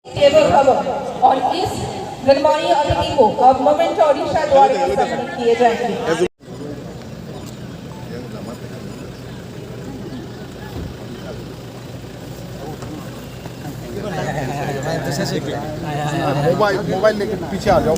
Table cover और इस गणमान्य अतिथि को अब मोमेंट ओडिशा द्वारा सम्मानित किए जाएंगे। मोबाइल लेके पीछे आ जाओ।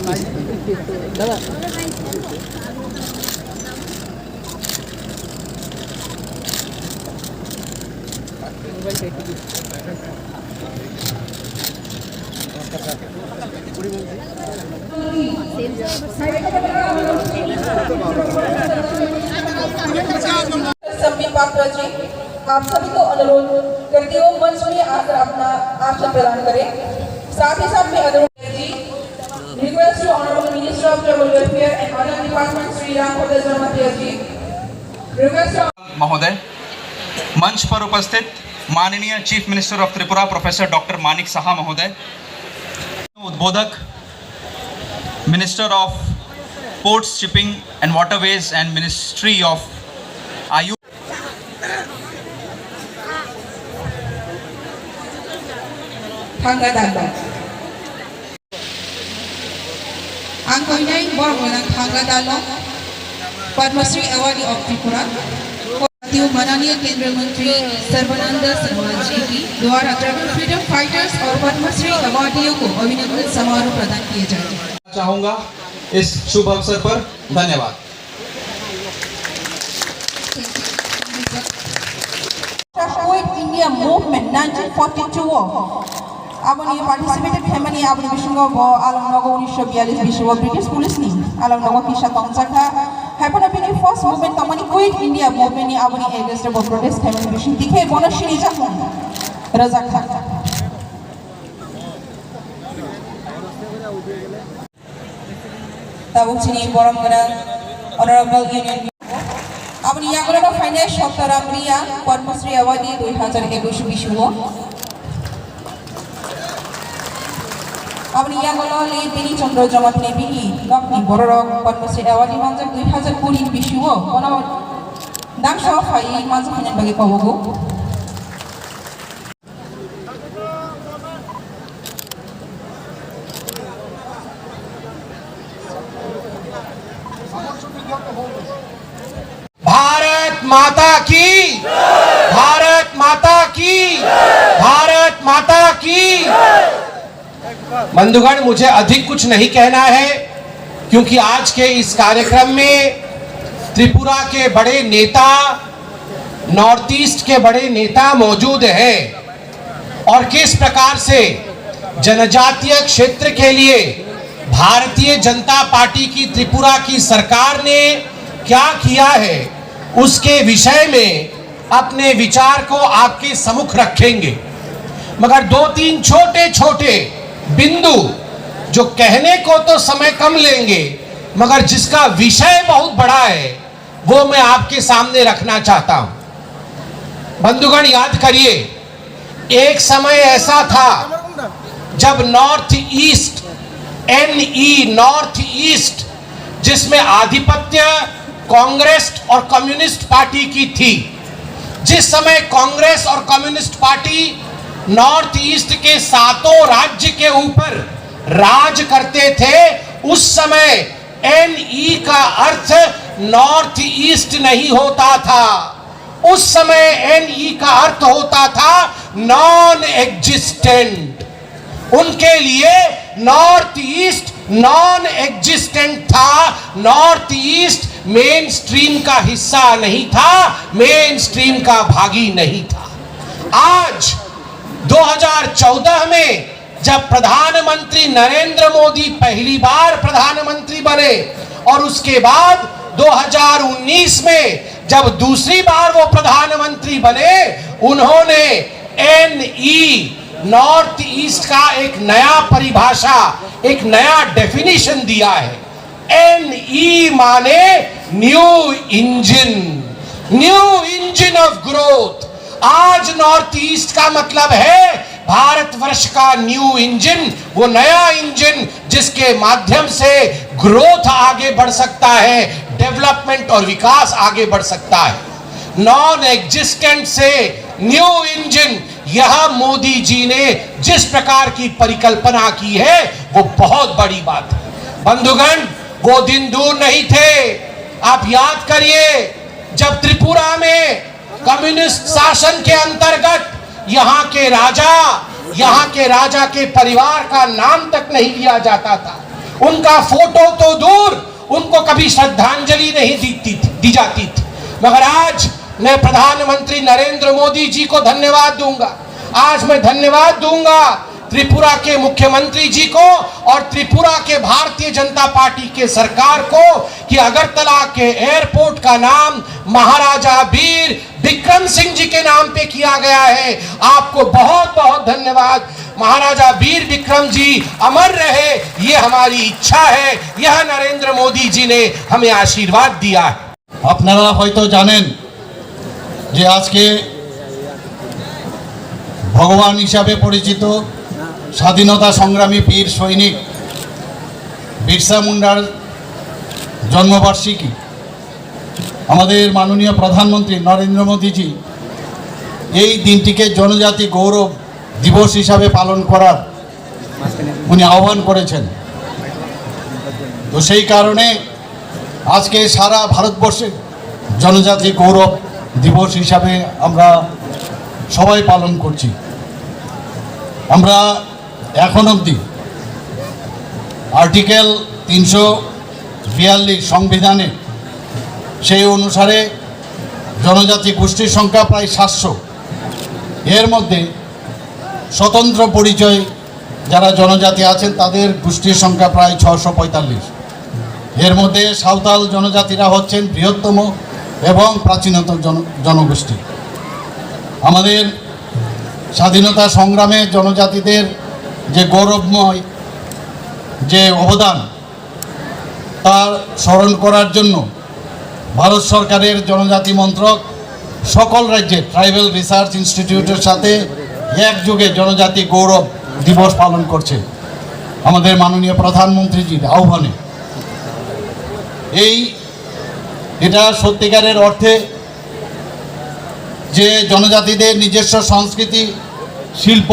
आप सभी को अनुरोध करती हूँ मंच में आकर अपना आसन प्रदान करें। साथ ही साथ में अनुरोध जी request to honourable minister of tribal welfare and other department Shri Rampada Jamatia ji request महोदय, मंच पर उपस्थित माननीय chief minister of Tripura professor doctor Manik Saha महोदय, उद्बोधक minister of ports, shipping and waterways and ministry of AYUSH Tanggadalo. Ang koinay borgo ng Tanggadalo, Padma Shri Award of Tripura, Tiyo माननीय केंद्रीय मंत्री सर्बानंद सोनोवाल जी की द्वारा ट्राइबल फ्रीडम फाइटर्स और पद्म श्री अवार्डियों को अभिनंदन समारोह प्रदान किए जाएंगे। चाहूंगा इस शुभ अवसर पर। धन्यवाद। India movement 1942 Abani participated Hemani Abani Vishngo Alam Nogo 1942 Vishwa British Police ni Alam Nogo Kisha Tongzaka happened to be the first movement Tamani quit India movement ni Abani against the protest Hemani Vishnu Dikhe Bonashiri Jamun Razak Tabuchini Boromgana Honorable Union Abani Yagolo Finance Shoktaramriya Padma Shri Award 2021 Vishwa Abani Yagolo le Bini Chandra Jamatne Bini Lokni Borok Padma Shri Award Manjak 2020 Vishwa Ono Dangsha Fai Manjak Hanan Bagi Pawogo Bharat माता की, भारत माता की, भारत माता की। बंधुगण, मुझे अधिक कुछ नहीं कहना है क्योंकि आज के इस कार्यक्रम में त्रिपुरा के बड़े नेता, नॉर्थ ईस्ट के बड़े नेता मौजूद हैं और किस प्रकार से जनजातीय क्षेत्र के लिए भारतीय जनता पार्टी की त्रिपुरा की सरकार ने क्या किया है उसके विषय में अपने विचार को आपके सम्मुख रखेंगे। मगर दो तीन छोटे छोटे बिंदु जो कहने को तो समय कम लेंगे मगर जिसका विषय बहुत बड़ा है वो मैं आपके सामने रखना चाहता हूं। बंधुगण, याद करिए, एक समय ऐसा था जब north east NE north east जिसमें आधिपत्य कांग्रेस और कम्युनिस्ट पार्टी की थी। जिस समय कांग्रेस और कम्युनिस्ट पार्टी नॉर्थ ईस्ट के सातों राज्य के ऊपर राज करते थे, उस समय NE का अर्थ नॉर्थ ईस्ट नहीं होता था। उस समय NE का अर्थ होता था नॉन एग्जिस्टेंट। उनके लिए नॉर्थ ईस्ट नॉन एग्जिस्टेंट था। नॉर्थ ईस्ट मेन स्ट्रीम का हिस्सा नहीं था, मेन स्ट्रीम का भागी नहीं था। आज 2014 में जब प्रधानमंत्री नरेंद्र मोदी पहली बार प्रधानमंत्री बने और उसके बाद 2019 में जब दूसरी बार वो प्रधानमंत्री बने, उन्होंने NE नॉर्थ ईस्ट का एक नया परिभाषा, एक नया डेफिनेशन दिया है। NE माने न्यू इंजन ऑफ ग्रोथ। आज नॉर्थ ईस्ट का मतलब है भारतवर्ष का न्यू इंजन, वो नया इंजन जिसके माध्यम से ग्रोथ आगे बढ़ सकता है, डेवलपमेंट और विकास आगे बढ़ सकता है। नॉन एग्जिस्टेंट से न्यू इंजन, यह मोदी जी ने जिस प्रकार की परिकल्पना की है वो बहुत बड़ी बात है। बंधुगण, वो दिन दूर नहीं थे। आप याद करिए, जब त्रिपुरा में कम्युनिस्ट शासन के अंतर्गत यहाँ के राजा के परिवार का नाम तक नहीं लिया जाता था। उनका फोटो तो दूर, उनको कभी श्रद्धांजलि नहीं दी जाती थी। मगर आज मैं प्रधानमंत्री नरेंद्र मोदी जी को धन्यवाद दूंगा। आज मैं धन्यवाद दूंगा त्रिपुरा के मुख्यमंत्री जी को और त्रिपुरा के भारतीय जनता पार्टी के सरकार को कि अगरतला के एयरपोर्ट का नाम महाराजा वीर विक्रम सिंह जी के नाम पे किया गया है। आपको बहुत बहुत धन्यवाद। महाराजा वीर विक्रम जी अमर रहे, ये हमारी इच्छा है। यह नरेंद्र मोदी जी ने हमें आशीर्वाद दिया है। আপনারা হয়তো জানেন যে আজকে ভগবান হিসাবে পরিচিত স্বাধীনতা সংগ্রামী বীর সৈনিক বিরসা মুন্ডার জন্মবার্ষিকী। আমাদের মাননীয় প্রধানমন্ত্রী নরেন্দ্র মোদীজি এই দিনটিকে জনজাতি গৌরব দিবস হিসাবে পালন করার উনি আহ্বান করেছেন। তো সেই কারণে আজকে সারা ভারতবর্ষে জনজাতি গৌরব দিবস হিসাবে আমরা সবাই পালন করছি। আমরা এখন অবধি আর্টিকেল 342 সংবিধানে সেই অনুসারে জনজাতি গোষ্ঠীর সংখ্যা প্রায় 700। এর মধ্যে স্বতন্ত্র পরিচয় যারা জনজাতি আছেন তাদের গোষ্ঠীর সংখ্যা প্রায় 645। এর মধ্যে সাঁওতাল জনজাতিরা হচ্ছেন বৃহত্তম এবং প্রাচীনতম জনগোষ্ঠী। আমাদের স্বাধীনতা সংগ্রামে জনজাতিদের যে গৌরবময় যে অবদান তার স্মরণ করার জন্য ভারত সরকারের জনজাতি মন্ত্রক সকল রাজ্যের ট্রাইবাল রিসার্চ ইনস্টিটিউটের সাথে একযোগে জনজাতি গৌরব দিবস পালন করছে আমাদের মাননীয় প্রধানমন্ত্রীজির আহ্বানে। এটা সত্যিকারের অর্থে যে জনজাতিদের নিজস্ব সংস্কৃতি, শিল্প,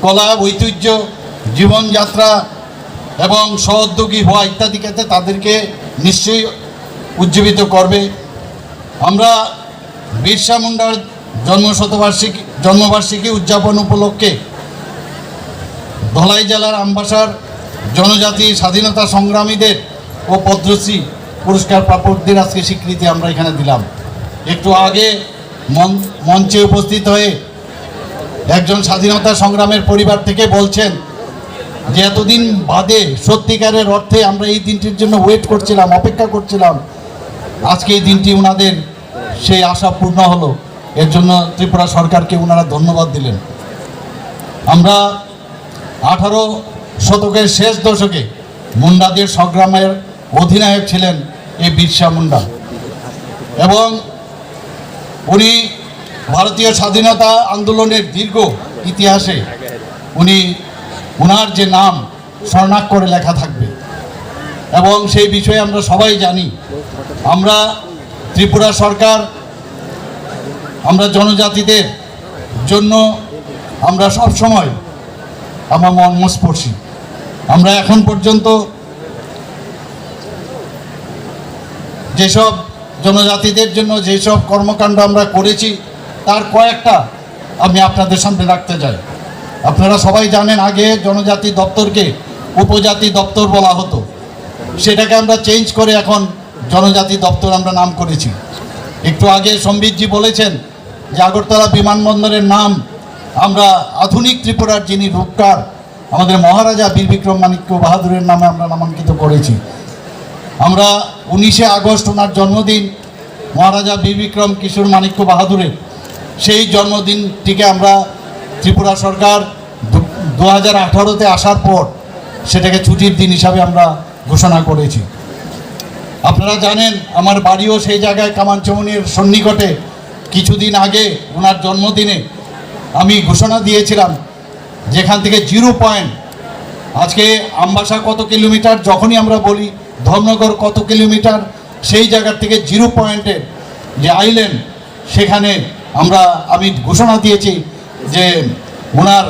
কলা, ঐতিহ্য, জীবনযাত্রা এবং সহোদ্যোগী হওয়া ইত্যাদি ক্ষেত্রে তাদেরকে নিশ্চয়ই উজ্জীবিত করবে। আমরা বিরসা মুন্ডার জন্মবার্ষিকী উদযাপন উপলক্ষে ধলাই জেলার আমবাসার জনজাতি স্বাধীনতা সংগ্রামীদের ও পদ্মশ্রী পুরস্কার প্রাপকদের আজকে স্বীকৃতি আমরা এখানে দিলাম। একটু আগে মঞ্চে উপস্থিত হয়ে একজন স্বাধীনতা সংগ্রামের পরিবার থেকে বলছেন যে এতদিন বাদে সত্যিকারের অর্থে আমরা এই দিনটির জন্য ওয়েট করছিলাম, অপেক্ষা করছিলাম। আজকে এই দিনটি ওনাদের সেই আশা পূর্ণ হলো। এর জন্য ত্রিপুরা সরকারকে ওনারা ধন্যবাদ দিলেন। আমরা 18 শতকের শেষ দশকে মুন্ডাদের সংগ্রামের অধিনায়ক ছিলেন এই বিরসা মুন্ডা এবং উনি ভারতীয় স্বাধীনতা আন্দোলনের দীর্ঘ ইতিহাসে ওনার যে নাম স্বর্ণাক্ষরে লেখা থাকবে এবং সেই বিষয়ে আমরা সবাই জানি। আমরা ত্রিপুরা সরকার আমরা জনজাতিদের জন্য আমরা সব সময় আমার মর্মস্পর্শী। আমরা এখন পর্যন্ত যেসব জনজাতিদের জন্য যেসব কর্মকাণ্ড আমরা করেছি তার কয়েকটা আমি আপনাদের সামনে রাখতে চাই। আপনারা সবাই জানেন আগে জনজাতি দপ্তরকে উপজাতি দপ্তর বলা হতো, সেটাকে আমরা চেঞ্জ করে এখন জনজাতি দপ্তর আমরা নাম করেছি। একটু আগে সম্বিতজি বলেছেন যে আগরতলা বিমানবন্দরের নাম আমরা আধুনিক ত্রিপুরার যিনি রূপকার আমাদের মহারাজা বীর বিক্রম মাণিক্য বাহাদুরের নামে আমরা নামাঙ্কিত করেছি। আমরা 19শে আগস্ট ওনার জন্মদিন মহারাজা বীর বিক্রম কিশোর মাণিক্য বাহাদুরের সেই জন্মদিনটিকে আমরা ত্রিপুরা সরকার 2018-তে আসার পর সেটাকে ছুটির দিন হিসাবে আমরা ঘোষণা করেছি। আপনারা জানেন আমার বাড়িও সেই জায়গায় কামানচমনির সন্নিকটে। কিছুদিন আগে ওনার জন্মদিনে আমি ঘোষণা দিয়েছিলাম যেখান থেকে 0 পয়েন্ট, আজকে আমবাসা কত কিলোমিটার যখনই আমরা বলি ধর্মনগর কত কিলোমিটার, সেই জায়গার থেকে 0 পয়েন্টের যে আইল্যান্ড সেখানে আমি ঘোষণা দিয়েছি যে ওনার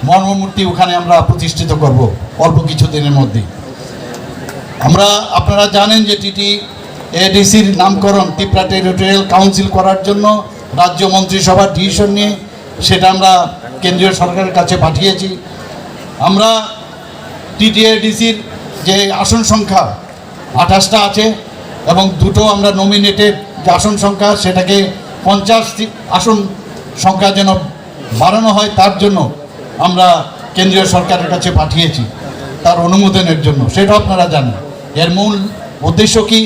মর্মমূর্তি ওখানে আমরা প্রতিষ্ঠিত করব অল্প কিছু দিনের মধ্যেই। আমরা আপনারা জানেন যে টিটি এডিসির নামকরণ ত্রিপুরা টেরিটোরিয়াল কাউন্সিল করার জন্য রাজ্য মন্ত্রিসভার ডিসিশন নিয়ে সেটা আমরা কেন্দ্রীয় সরকারের কাছে পাঠিয়েছি। আমরা টিটিএডিসির যে আসন সংখ্যা 28টা আছে এবং দুটো আমরা নমিনেটেড যে আসন সংখ্যা সেটাকে 50 আসন সংখ্যা যেন বাড়ানো হয় তার জন্য আমরা কেন্দ্রীয় সরকারের কাছে পাঠিয়েছি তার অনুমোদনের জন্য, সেটা আপনারা জানেন। এর মূল উদ্দেশ্য কি,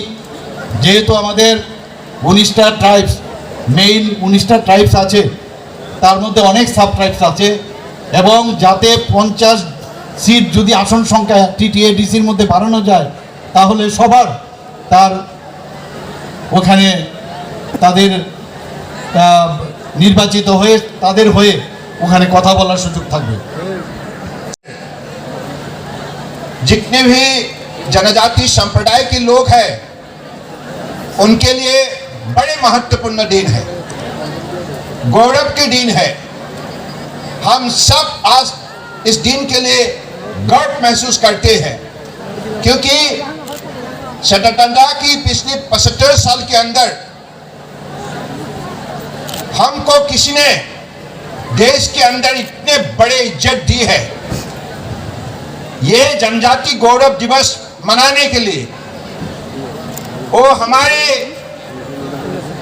যেহেতু আমাদের 19টা ট্রাইবস, মেইন 19টা ট্রাইবস আছে, তার মধ্যে অনেক সাব ট্রাইবস আছে, এবং যাতে 50 সিট যদি আসন সংখ্যা টিটিএডিসির মধ্যে বাড়ানো যায় তাহলে সবার তার ওখানে তাদের নির্বাচিত হয়ে তাদের হয়ে ওখানে কথা বলার সুযোগ থাকবে। जितने भी जनजाति संप्रदाय के लोग हैं उनके लिए बड़े महत्वपूर्ण दिन है, गौरव के दिन है। हम सब आज इस दिन के लिए गर्व महसूस करते हैं क्योंकि स्वतंत्रता की पिछले 75 साल के अंदर हमको किसी ने देश के अंदर इतने बड़े इज्जत दी है। ये जनजाति गौरव दिवस मनाने के लिए वो हमारे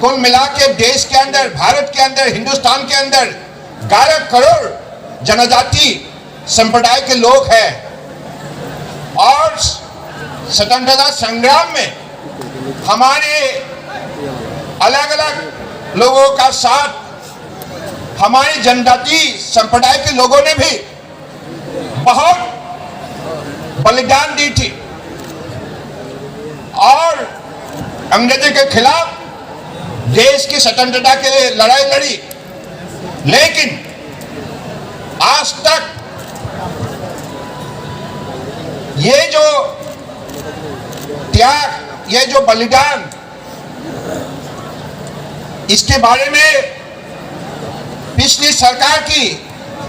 कुल मिला के देश के अंदर, भारत के अंदर, हिंदुस्तान के अंदर 11 करोड़ जनजाति संप्रदाय के लोग हैं और स्वतंत्रता संग्राम में हमारे अलग अलग लोगों का साथ हमारे जनजाति संप्रदाय के लोगों ने भी बहुत बलिदान दी थी और अंग्रेजों के खिलाफ देश की स्वतंत्रता के लिए लड़ाई लड़ी, लेकिन आज तक ये जो त्याग, ये जो बलिदान, इसके बारे में पिछली सरकार की,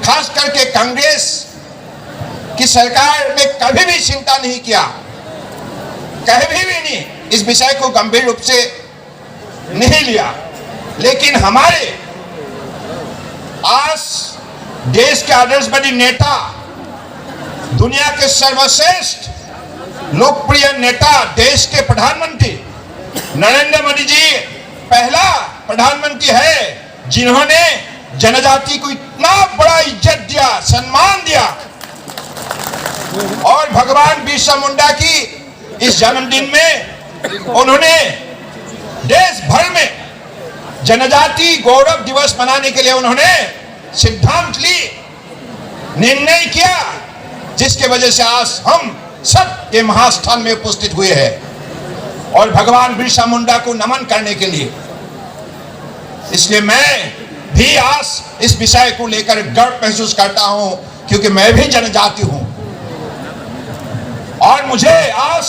खास करके कांग्रेस की सरकार ने कभी भी चिंता नहीं किया, कभी भी नहीं इस विषय को गंभीर रूप से नहीं लिया। लेकिन हमारे आज देश के आदर्शवादी नेता, दुनिया के सर्वश्रेष्ठ लोकप्रिय नेता, देश के प्रधानमंत्री नरेंद्र मोदी जी पहला प्रधानमंत्री है जिन्होंने जनजाति को इतना बड़ा इज्जत दिया, सम्मान दिया। और भगवान बिरसा मुंडा की इस जन्मदिन में उन्होंने देश भर में जनजाति गौरव दिवस मनाने के लिए उन्होंने सिद्धांत ली, निर्णय किया, जिसके वजह से आज हम सब ये महास्थान में उपस्थित हुए हैं और भगवान बिरसा मुंडा को नमन करने के लिए। इसलिए मैं भी आज इस विषय को लेकर गर्व महसूस करता हूं क्योंकि मैं भी जनजाति हूं और मुझे आज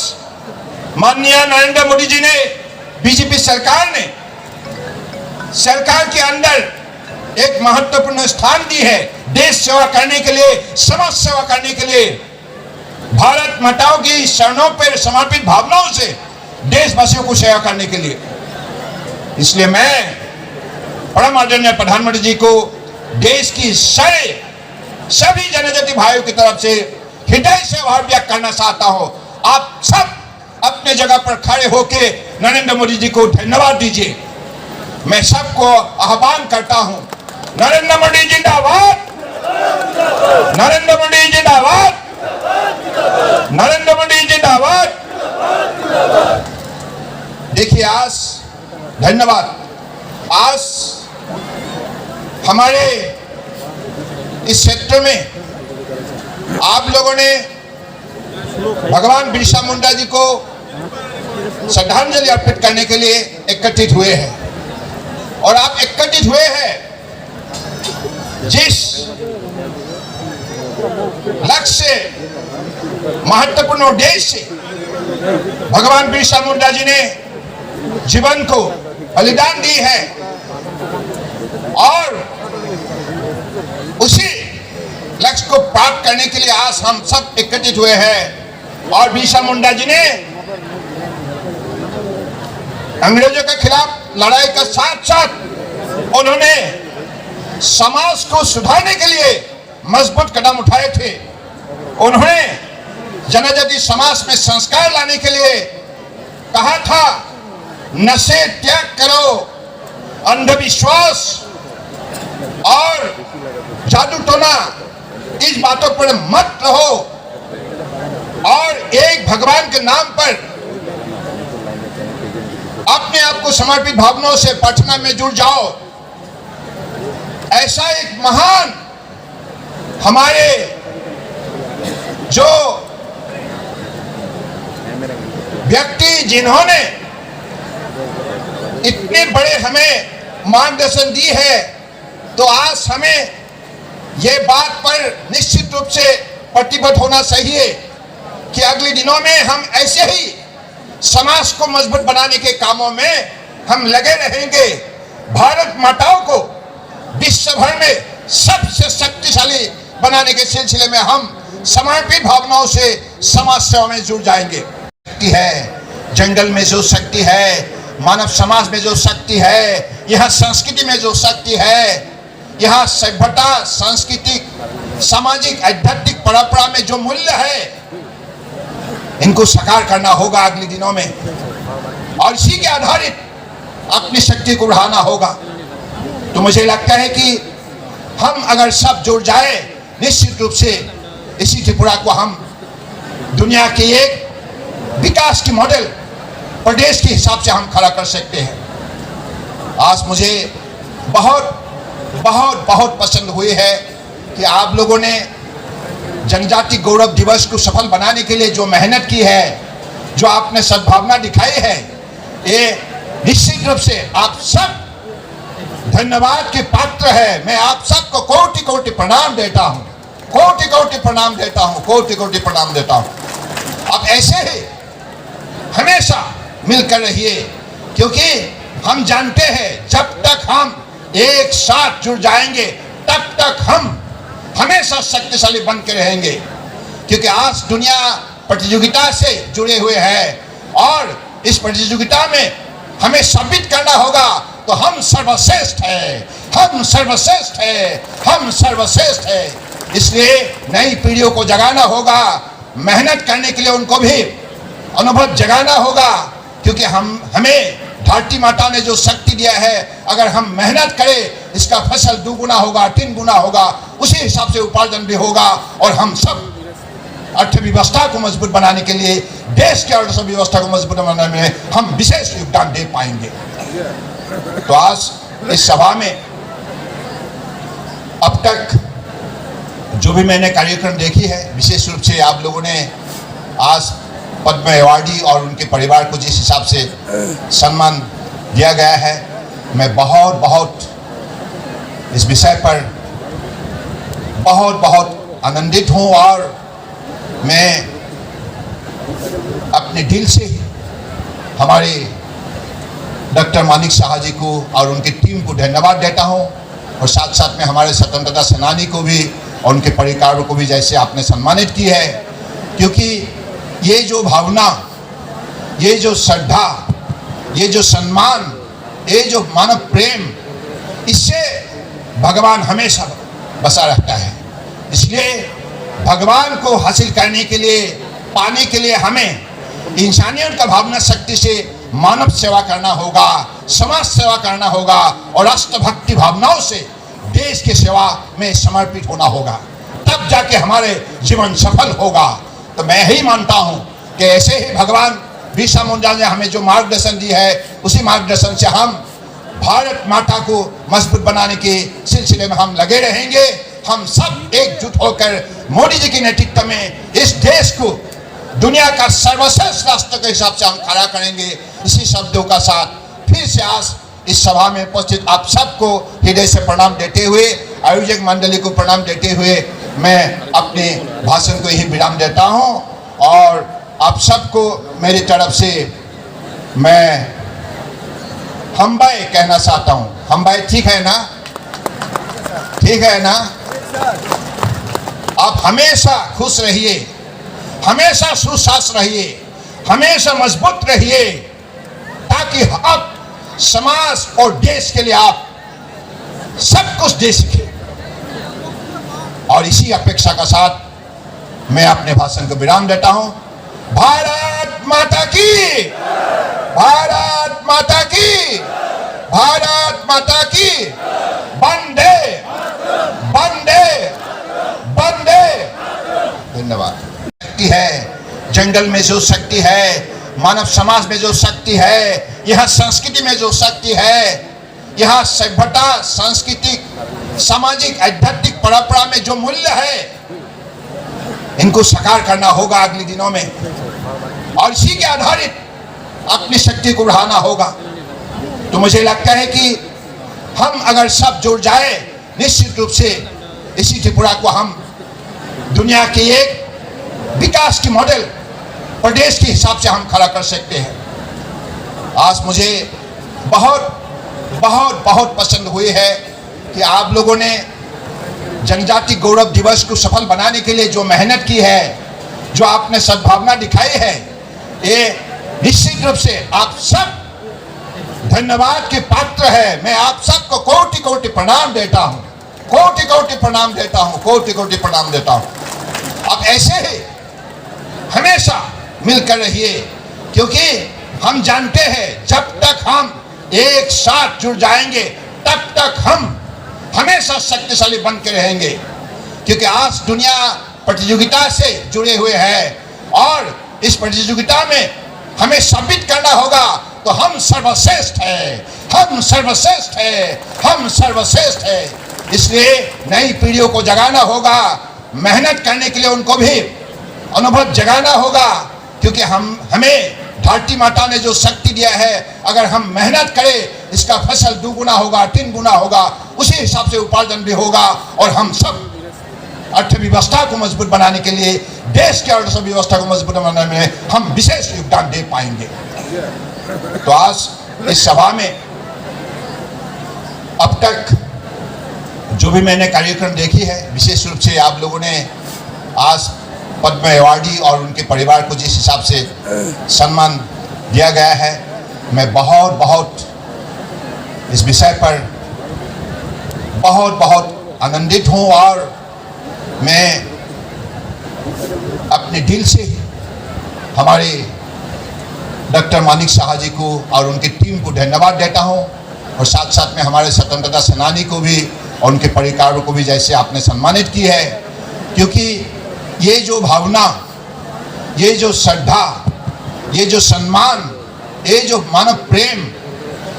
माननीय नरेंद्र मोदी जी ने, बीजेपी सरकार ने सरकार के अंदर एक महत्वपूर्ण स्थान दी है देश सेवा करने के लिए, समाज सेवा करने के लिए, भारत माताओं की शरणों पर समर्पित भावनाओं से देशवासियों को सेवा करने के लिए। इसलिए मैं परम आदरणीय प्रधानमंत्री जी को देश की सभी जनजाति भाइयों की तरफ से हृदय से आभार व्यक्त करना चाहता हूं। आप सब अपने जगह पर खड़े होकर नरेंद्र मोदी जी को धन्यवाद दीजिए। मैं सबको आह्वान करता हूं, नरेंद्र मोदी जिंदाबाद, नरेंद्र मोदी जिंदाबाद, नरेंद्र मोदी जिंदाबाद। देखिए आज धन्यवाद, आज हमारे इस क्षेत्र में आप लोगों ने भगवान बिरसा मुंडा जी को श्रद्धांजलि अर्पित करने के लिए एकत्रित हुए हैं और आप एकत्रित हुए हैं जिस लक्ष्य से, महत्वपूर्ण उद्देश्य से भगवान बिरसा मुंडा जी ने जीवन को बलिदान दी है और उसी लक्ष्य को प्राप्त करने के लिए आज हम सब एकत्रित हुए हैं। और बिरसा मुंडा जी ने अंग्रेजों के खिलाफ लड़ाई के साथ साथ उन्होंने समाज को सुधारने के लिए मजबूत कदम उठाए थे। उन्होंने जनजाति समाज में संस्कार लाने के लिए कहा था, नशे त्याग करो, अंधविश्वास और जादू टोना इस बातों पर मत रहो और एक भगवान के नाम पर अपने आप को समर्पित भावनाओं से प्रार्थना में जुड़ जाओ। ऐसा एक महान हमारे जो व्यक्ति जिन्होंने इतने बड़े हमें मार्गदर्शन दी है, तो आज हमें ये बात पर निश्चित रूप से प्रतिबद्ध होना चाहिए कि अगले दिनों में हम ऐसे ही समाज को मजबूत बनाने के कामों में हम लगे रहेंगे। भारत माताओं को विश्व भर में सबसे शक्तिशाली बनाने के सिलसिले में हम समर्पित भावनाओं से समाज सेवा में जुड़ जाएंगे। शक्ति है जंगल में, जो शक्ति है मानव समाज में, जो शक्ति है यहाँ संस्कृति में, जो शक्ति है यहाँ सभ्यता, सांस्कृतिक, सामाजिक, आध्यात्मिक परंपरा में जो मूल्य है, इनको साकार करना होगा अगले दिनों में और इसी के आधारित अपनी शक्ति को बढ़ाना होगा। तो मुझे लगता है कि हम अगर सब जुड़ जाए, निश्चित रूप से इसी त्रिपुरा को हम दुनिया के एक विकास की मॉडल प्रदेश के हिसाब से हम खड़ा कर सकते हैं। आज मुझे बहुत बहुत बहुत पसंद हुई है कि आप लोगों ने जनजाति गौरव दिवस को सफल बनाने के लिए जो मेहनत की है, जो आपने सद्भावना दिखाई है, ये निश्चित रूप से आप सब धन्यवाद के पात्र है। मैं आप सबको कोटि कोटि प्रणाम देता हूँ, कोटि कोटि प्रणाम देता हूँ, कोटि कोटि प्रणाम देता हूँ। अब ऐसे ही हमेशा मिलकर रहिए, क्योंकि हम जानते हैं जब तक हम एक साथ जुड़ जाएंगे तब तक हम हमेशा शक्तिशाली बन के रहेंगे। क्योंकि आज दुनिया प्रतियोगिता से जुड़े हुए है और इस प्रतियोगिता में हमें साबित करना होगा तो हम सर्वश्रेष्ठ है, हम सर्वश्रेष्ठ है, हम सर्वश्रेष्ठ है। इसलिए नई पीढ़ियों को जगाना होगा, मेहनत करने के लिए उनको भी अनुभव जगाना होगा, क्योंकि हमें धरती माता ने जो शक्ति दिया है, अगर हम मेहनत करें इसका फसल 2 गुना होगा, 3 गुना होगा, उसी हिसाब से उपार्जन भी होगा और हम सब अर्थव्यवस्था को मजबूत बनाने के लिए, देश की अर्थव्यवस्था को मजबूत बनाने में हम विशेष योगदान दे पाएंगे। तो आज इस सभा में अब तक जो भी मैंने कार्यक्रम देखी है, विशेष रूप से आप लोगों ने आज पद्म अवार्डी और उनके परिवार को जिस हिसाब से सम्मान दिया गया है, मैं बहुत बहुत इस विषय पर बहुत बहुत आनंदित हूँ और मैं अपने दिल से हमारे डॉक्टर मानिक साहा जी को और उनकी टीम को धन्यवाद देता हूँ और साथ साथ में हमारे स्वतंत्रता सेनानी को भी और उनके परिवारों को भी जैसे आपने सम्मानित की है। क्योंकि ये जो भावना, ये जो श्रद्धा, ये जो सम्मान, ये जो मानव प्रेम, इससे भगवान हमेशा बसा रहता है। इसलिए भगवान को हासिल करने के लिए, पाने के लिए हमें इंसानियत का भावना शक्ति से मानव सेवा करना होगा, समाज सेवा करना होगा और राष्ट्रभक्ति भावनाओं से देश की सेवा में समर्पित होना होगा, तब जाके हमारे जीवन सफल होगा। तो मैं ही मानता हूँ कि ऐसे ही भगवान बिरसा मुंडा ने हमें जो मार्गदर्शन दी है, उसी मार्गदर्शन से हम भारत माता को मजबूत बनाने के सिलसिले में हम लगे रहेंगे। हम सब एकजुट होकर मोदी जी के नेतृत्व में इस देश को दुनिया का सर्वश्रेष्ठ राष्ट्र के हिसाब से हम खड़ा करेंगे। इसी शब्दों का साथ फिर से आज इस सभा में उपस्थित आप सबको हृदय से प्रणाम देते हुए, आयोजक मंडली को प्रणाम देते हुए मैं अपने भाषण को यही विराम देता हूं और आप सबको मेरी तरफ से मैं हम भाई कहना चाहता हूं। हम भाई ठीक है ना? ठीक है ना? आप हमेशा खुश रहिए, हमेशा सुशासन रहिए, हमेशा मजबूत रहिए, ताकि आप समाज और देश के लिए आप सब कुछ दे सके। और इसी अपेक्षा के साथ मैं अपने भाषण को विराम देता हूं। भारत माता की, भारत माता की, भारत माता की, वंदे वंदे वंदे। धन्यवाद। शक्ति है, जंगल में जो शक्ति है, मानव समाज में जो शक्ति है, यह संस्कृति में जो शक्ति है, यह सभ्यता, सांस्कृतिक, सामाजिक, आध्यात्मिक परंपरा में जो मूल्य है, इनको साकार करना होगा अगले दिनों में, और इसी के आधारित अपनी शक्ति को बढ़ाना होगा। तो मुझे लगता है कि हम अगर सब जुड़ जाए, निश्चित रूप से इसी त्रिपुरा को हम दुनिया के एक विकास की मॉडल प्रदेश के हिसाब से हम खड़ा कर सकते हैं। आज मुझे बहुत बहुत बहुत पसंद हुई है कि आप लोगों ने जनजाति गौरव दिवस को सफल बनाने के लिए जो मेहनत की है, जो आपने सद्भावना दिखाई है, ये निश्चित रूप से आप सब धन्यवाद के पात्र है। मैं आप सबको कोटि कोटि प्रणाम देता हूँ, कोटि कोटि प्रणाम देता हूँ, कोटि कोटि प्रणाम देता हूँ। अब ऐसे ही हमेशा मिलकर रहिए, क्योंकि हम जानते हैं जब तक हम एक साथ जुड़ जाएंगे तब तक हम हमेशा शक्तिशाली बन के रहेंगे। क्योंकि आज दुनिया प्रतियोगिता से जुड़े हुए है, और इस प्रतियोगिता में हमें साबित करना होगा तो हम सर्वश्रेष्ठ है, हम सर्वश्रेष्ठ है, हम सर्वश्रेष्ठ है। इसलिए नई पीढ़ियों को जगाना होगा, मेहनत करने के लिए उनको भी अनुभव जगाना होगा, क्योंकि हमें धरती माता ने जो शक्ति दिया है, अगर हम मेहनत करें इसका फसल 2 गुना होगा, 3 गुना होगा, उसी हिसाब से उपार्जन भी होगा, और हम सब अर्थव्यवस्था को मजबूत बनाने के लिए, देश की अर्थव्यवस्था को मजबूत बनाने में हम विशेष योगदान दे पाएंगे। तो आज इस सभा में अब तक जो भी मैंने कार्यक्रम देखी है, विशेष रूप से आप लोगों ने आज पद्म अवार्डी और उनके परिवार को जिस हिसाब से सम्मान दिया गया है, मैं बहुत बहुत इस विषय पर बहुत बहुत आनंदित हूँ, और मैं अपने दिल से हमारे डॉक्टर मानिक साहा जी को और उनकी टीम को धन्यवाद देता हूँ, और साथ साथ में हमारे स्वतंत्रता सेनानी को भी और उनके परिवारों को भी, जैसे आपने सम्मानित की है। क्योंकि ये जो भावना, ये जो श्रद्धा, ये जो सम्मान, ये जो मानव प्रेम,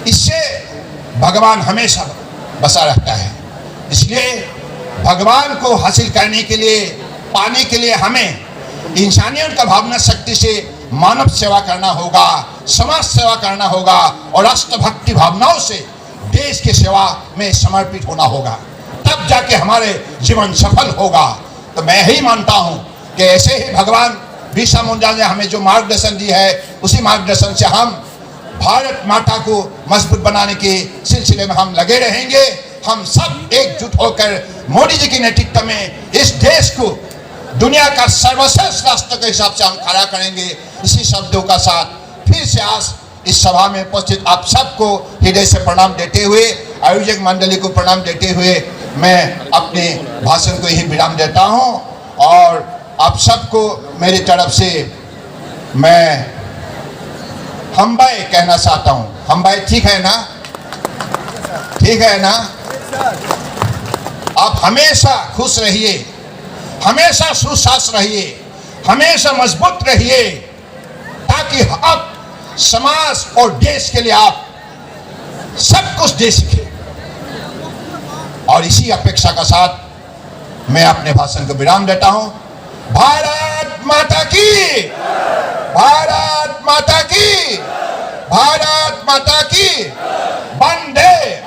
इससे भगवान हमेशा बसा रहता है। इसलिए भगवान को हासिल करने के लिए, पाने के लिए हमें इंसानियत का भावना शक्ति से मानव सेवा करना होगा, समाज सेवा करना होगा, और राष्ट्रभक्ति भावनाओं से देश की सेवा में समर्पित होना होगा, तब जाके हमारे जीवन सफल होगा। तो मैं ही मानता हूं कि ऐसे ही भगवान बिरसा मुंडा ने हमें जो मार्गदर्शन दी है, उसी मार्गदर्शन से हम भारत माता को मजबूत बनाने के सिलसिले में हम लगे रहेंगे। हम सब एकजुट होकर मोदी जी के नेतृत्व में इस देश को दुनिया का सर्वश्रेष्ठ राष्ट्र के हिसाब से हम खड़ा करेंगे। इसी शब्दों का साथ फिर से आज इस सभा में उपस्थित आप सबको हृदय से प्रणाम देते हुए, आयोजक मंडली को प्रणाम देते हुए मैं अपने भाषण को यही विराम देता हूं, और आप सबको मेरी तरफ से मैं हमबाई कहना चाहता हूं। हमबाई ठीक है ना? ठीक है ना? आप हमेशा खुश रहिए, हमेशा सुशासन रहिए, हमेशा मजबूत रहिए, ताकि आप समाज और देश के लिए आप सब कुछ दे सके। और इसी अपेक्षा के साथ मैं अपने भाषण को विराम देता हूं। भारत माता की, भारत माता की, भारत माता की, वंदे